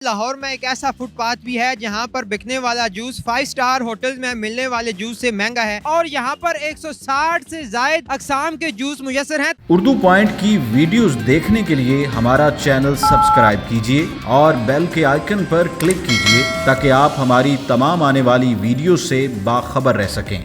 लाहौर में एक ऐसा फुटपाथ भी है जहां पर बिकने वाला जूस 5 स्टार होटल में मिलने वाले जूस से महंगा है और यहां पर 160 से जायद अकसाम के जूस मुयसर हैं। उर्दू पॉइंट की वीडियोस देखने के लिए हमारा चैनल सब्सक्राइब कीजिए और बेल के आइकन पर क्लिक कीजिए ताकि आप हमारी तमाम आने वाली वीडियो से बाखबर रह सकें।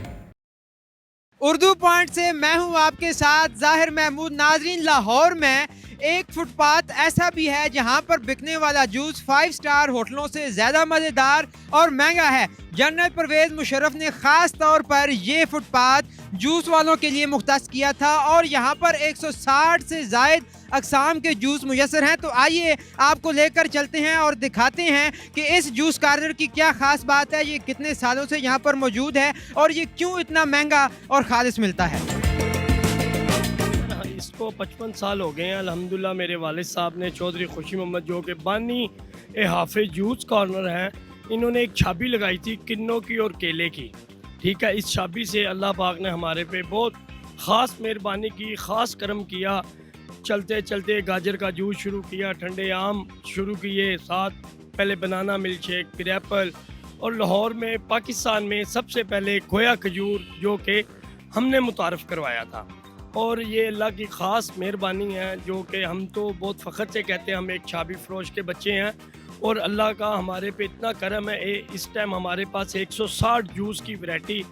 उर्दू पॉइंट से मैं हूं आपके साथ जाहिर महमूद। नाजरीन, लाहौर में एक फुटपाथ ऐसा भी है जहां पर बिकने वाला जूस 5 स्टार होटलों से ज़्यादा मज़ेदार और महंगा है। जनरल परवेज़ मुशर्रफ ने ख़ास तौर पर ये फुटपाथ जूस वालों के लिए मुख्तस किया था और यहाँ पर 160 से जायद अकसाम के जूस मुयसर हैं। तो आइए आपको लेकर चलते हैं और दिखाते हैं कि इस जूस कार्नर की क्या ख़ास बात है, ये कितने सालों से यहाँ पर मौजूद है और ये क्यों इतना महंगा और खालिस मिलता है। इसको 55 साल हो गए हैं अल्हम्दुलिल्लाह। मेरे वालिद साहब ने चौधरी खुशी मोहम्मद जो कि बानी हाफिज जूस कॉर्नर हैं, इन्होंने एक छाबी लगाई थी किन्नों की और केले की। ठीक है, इस छाबी से अल्लाह पाक ने हमारे पे बहुत ख़ास मेहरबानी की, ख़ास करम किया। चलते चलते गाजर का जूस शुरू किया, ठंडे आम शुरू किए, साथ पहले बनाना मिल्क शेक, फिर एप्पल, और लाहौर में पाकिस्तान में सबसे पहले खोया खजूर जो कि हमने मुतारफ़ करवाया था। और ये अल्लाह की ख़ास मेहरबानी है जो कि हम तो बहुत फ़ख्र से कहते हैं हम एक छाबी फरोश के बच्चे हैं और अल्लाह का हमारे पे इतना करम है। इस टाइम हमारे पास 160 जूस की वैरायटी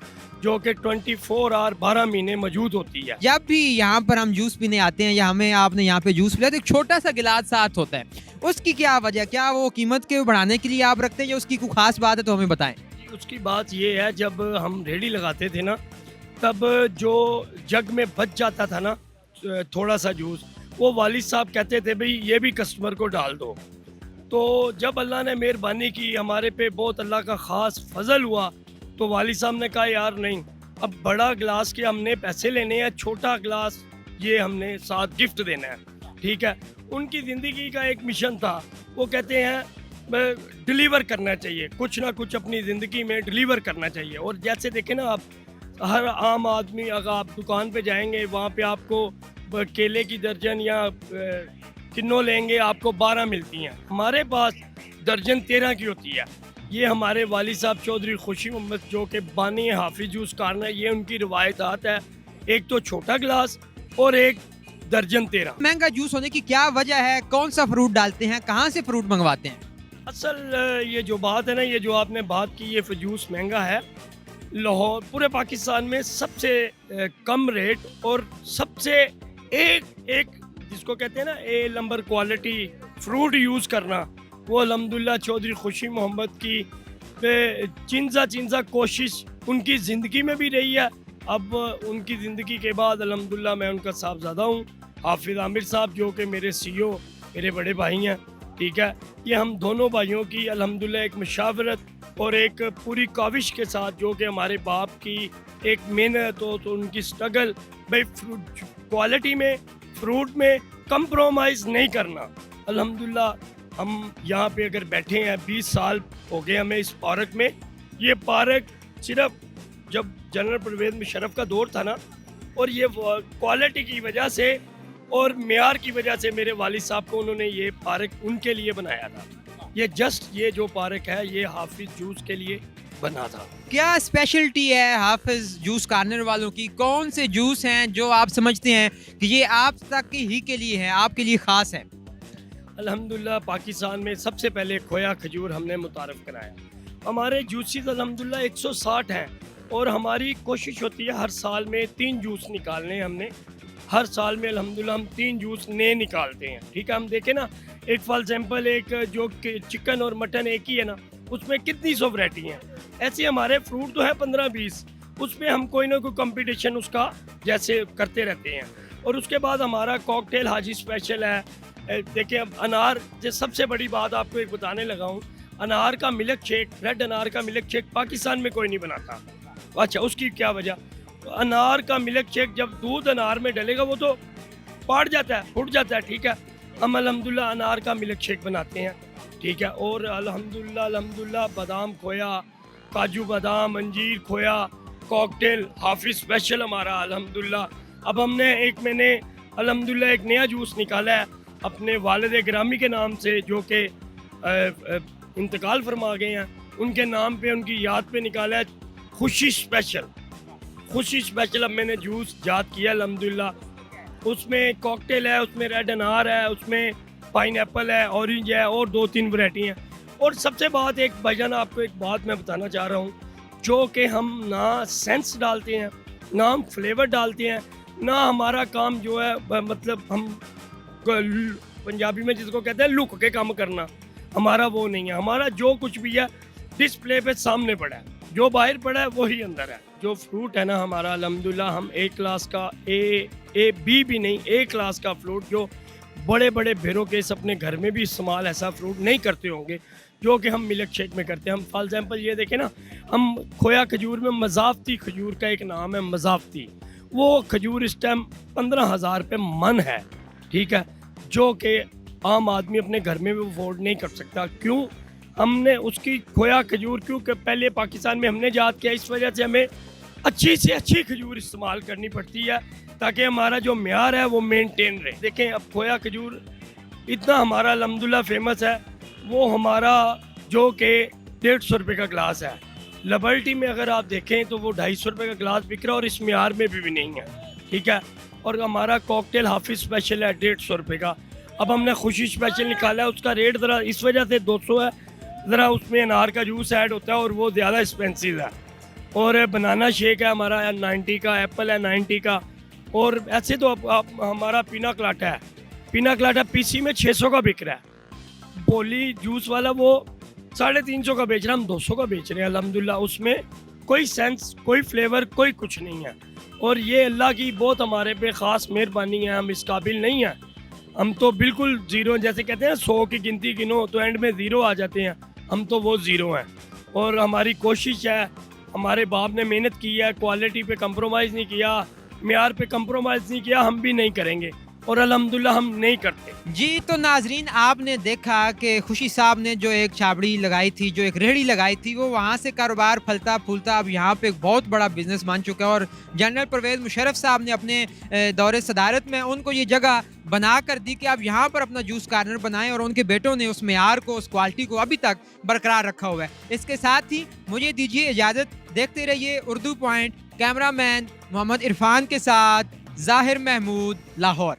जो कि 24 आवर 12 महीने मौजूद होती है। जब भी यहाँ पर हम जूस पीने आते हैं या हमें आपने यहाँ पे जूस पिलाया तो एक छोटा सा गिलास साथ होता है, उसकी क्या वजह, क्या वो कीमत के बढ़ाने के लिए आप रखते हैं या उसकी कोई खास बात है तो हमें बताएं। उसकी बात ये है, जब हम रेडी लगाते थे ना तब जो जग में बच जाता था ना थोड़ा सा जूस, वो वालिद साहब कहते थे भाई ये भी कस्टमर को डाल दो। तो जब अल्लाह ने मेहरबानी की हमारे पे, बहुत अल्लाह का ख़ास फजल हुआ, तो वालिद साहब ने कहा यार नहीं, अब बड़ा गिलास के हमने पैसे लेने हैं, छोटा गिलास ये हमने साथ गिफ्ट देना है। ठीक है, उनकी ज़िंदगी का एक मिशन था, वो कहते हैं डिलीवर करना चाहिए, कुछ ना कुछ अपनी ज़िंदगी में डिलीवर करना चाहिए। और जैसे देखें ना आप, हर आम आदमी अगर आप दुकान पे जाएंगे वहाँ पे आपको केले की दर्जन या किन्नों लेंगे आपको 12 मिलती हैं, हमारे पास दर्जन 13 की होती है। ये हमारे वालिद साहब चौधरी खुशी मोहम्मद जो कि बानी हाफिज जूस कॉर्नर, ये उनकी रिवायतात है, एक तो छोटा गिलास और एक दर्जन 13। महंगा जूस होने की क्या वजह है, कौन सा फ्रूट डालते हैं, कहाँ से फ्रूट मंगवाते हैं? असल ये जो बात है ना, ये जो आपने बात की, ये जूस महंगा है। लाहौर पूरे पाकिस्तान में सबसे कम रेट और सबसे एक जिसको कहते हैं ना ए नंबर क्वालिटी फ्रूट यूज़ करना, वो अल्हम्दुलिल्लाह चौधरी खुशी मोहम्मद की चिंजा कोशिश उनकी ज़िंदगी में भी रही है। अब उनकी ज़िंदगी के बाद अल्हम्दुलिल्लाह मैं उनका साहबजादा हूँ, हाफिज़ आमिर साहब जो कि मेरे CEO, मेरे बड़े भाई हैं। ठीक है, ये हम दोनों भाइयों की अल्हम्दुलिल्लाह एक मशावरत और एक पूरी काविश के साथ, जो कि हमारे बाप की एक मेहनत हो, तो उनकी स्ट्रगल, भाई फ्रूट क्वालिटी में, फ्रूट में कंप्रोमाइज़ नहीं करना। अल्हम्दुलिल्लाह हम यहाँ पे अगर बैठे हैं 20 साल हो गए हमें इस पार्क में। ये पार्क सिर्फ जब जनरल परवेज़ मुशर्रफ का दौर था ना, और ये क्वालिटी की वजह से और मेयार की वजह से मेरे वालिद साहब को उन्होंने ये पार्क उनके लिए बनाया था। ये ये जो पार्क है ये हाफिज जूस के लिए बना था। क्या स्पेशलिटी है हाफिज जूस कॉर्नर वालों की, कौन से जूस हैं जो आप समझते हैं कि ये आप तक ही के लिए है, आपके लिए ख़ास है? अल्हम्दुलिल्लाह पाकिस्तान में सबसे पहले खोया खजूर हमने मुतारफ़ कराया। हमारे जूसेस अल्हम्दुलिल्लाह 160 हैं और हमारी कोशिश होती है हर साल में 3 जूस निकालने। हमने हर साल में अल्हम्दुलिल्लाह हम 3 जूस नए निकालते हैं। ठीक है, हम देखें ना, एक फॉर एग्जाम्पल एक जो चिकन और मटन एक ही है ना, उसमें कितनी सौ वैरायटी हैं। ऐसे हमारे फ्रूट तो है 15-20, उसमें हम कोई ना कोई कंपटीशन उसका जैसे करते रहते हैं। और उसके बाद हमारा कॉकटेल हाजी स्पेशल है। देखिए, अब अनार, जो सबसे बड़ी बात आपको एक बताने लगा हूँ, अनार का मिल्क शेक, रेड अनार का मिल्क शेक पाकिस्तान में कोई नहीं बनाता। अच्छा, उसकी क्या वजह? तो अनार का मिल्क शेक जब दूध अनार में डलेगा वो तो फाट जाता है, फूट जाता है। ठीक है, हम अल्हम्दुलिल्लाह अनार का मिल्क शेक बनाते हैं। ठीक है, और अल्हम्दुलिल्लाह बादाम खोया, काजू बादाम, अंजीर खोया, कॉकटेल हाफिज स्पेशल हमारा अल्हम्दुलिल्लाह। अब मैंने अल्हम्दुलिल्लाह एक नया जूस निकाला है अपने वालिद गिरामी के नाम से, जो कि इंतकाल फरमा गए हैं, उनके नाम पे उनकी याद पे निकाला है खुशी स्पेशल। खुशी स्पेशल अब मैंने जूस याद किया अल्हम्दुलिल्लाह। उसमें कॉकटेल है, उसमें रेड अनार है, उसमें पाइनएप्पल है, ऑरेंज है और 2-3 वैरायटी हैं। और सबसे बात एक भाईजान आपको एक बात मैं बताना चाह रहा हूँ, जो कि हम ना सेंस डालते हैं, ना हम फ्लेवर डालते हैं, ना हमारा काम जो है मतलब हम पंजाबी में जिसको कहते हैं लुक के काम करना, हमारा वो नहीं है। हमारा जो कुछ भी है डिस्प्ले पे सामने पड़ा है, जो बाहर पड़ा है वही अंदर है। जो फ्रूट है ना हमारा अल्हम्दुलिल्लाह, हम ए क्लास का ए बी भी नहीं, ए क्लास का फ्रूट, जो बड़े बड़े बेरोकेस अपने घर में भी इस्तेमाल ऐसा फ्रूट नहीं करते होंगे जो कि हम मिल्क शेक में करते हैं। हम फॉर एग्जांपल ये देखें ना, हम खोया खजूर में मज़ाफ़ती खजूर का एक नाम है मज़ाफ़ती, वो खजूर इस टाइम 15,000 रुपये मन है, ठीक है, जो कि आम आदमी अपने घर में भी अफोर्ड नहीं कर सकता। क्यों? हमने उसकी खोया खजूर क्योंकि पहले पाकिस्तान में हमने ईजाद किया, इस वजह से हमें अच्छी से अच्छी खजूर इस्तेमाल करनी पड़ती है ताकि हमारा जो म्यार है वो मेंटेन रहे। देखें अब खोया खजूर इतना हमारा अल्हम्दुलिल्लाह फेमस है, वो हमारा जो कि 150 रुपये का ग्लास है। लिबर्टी में अगर आप देखें तो वो 250 रुपये का ग्लास बिक रहा है और इस म्यार में भी नहीं है, ठीक है। और हमारा कॉकटेल हाफिज स्पेशल है 150 रुपये का। अब हमने खुशी स्पेशल निकाला है, उसका रेट ज़रा इस वजह से 200 है, ज़रा उसमें अनार का जूस ऐड होता है और वो ज़्यादा एक्सपेंसिव है। और बनाना शेक है हमारा 90 का, एप्पल है 90 का। और ऐसे तो आप हमारा पीना कलाटा है, पीना कलाटा पीसी में 600 का बिक रहा है। बोली जूस वाला वो 350 का बेच रहा है, हम 200 का बेच रहे हैं अल्हम्दुलिल्लाह। उसमें कोई सेंस, कोई फ्लेवर, कोई कुछ नहीं है। और ये अल्लाह की बहुत हमारे पे ख़ास मेहरबानी है, हम इस काबिल नहीं हैं। हम तो बिल्कुल ज़ीरो, जैसे कहते हैं 100 की गिनती गिनो तो एंड में ज़ीरो आ जाते हैं, हम तो वो ज़ीरो हैं। और हमारी कोशिश है, हमारे बाप ने मेहनत की है, क्वालिटी पे कंप्रोमाइज़ नहीं किया, म्यार पे कंप्रोमाइज़ नहीं किया, हम भी नहीं करेंगे और अल्हम्दुलिल्लाह हम नहीं करते। जी तो नाजरीन, आपने देखा कि खुशी साहब ने जो एक छाबड़ी लगाई थी, जो एक रेहड़ी लगाई थी, वो वहाँ से कारोबार फलता फूलता अब यहाँ पे एक बहुत बड़ा बिजनेस बन चुका है। और जनरल परवेज़ मुशर्रफ साहब ने अपने दौरे सदारत में उनको ये जगह बना कर दी कि आप यहाँ पर अपना जूस कार्नर बनाएं, और उनके बेटों ने उस मेयार को, उस क्वालिटी को अभी तक बरकरार रखा हुआ है। इसके साथ ही मुझे दीजिए इजाज़त, देखते रहिए उर्दू पॉइंट। कैमरामैन मोहम्मद इरफान के साथ ज़ाहिर महमूद, लाहौर।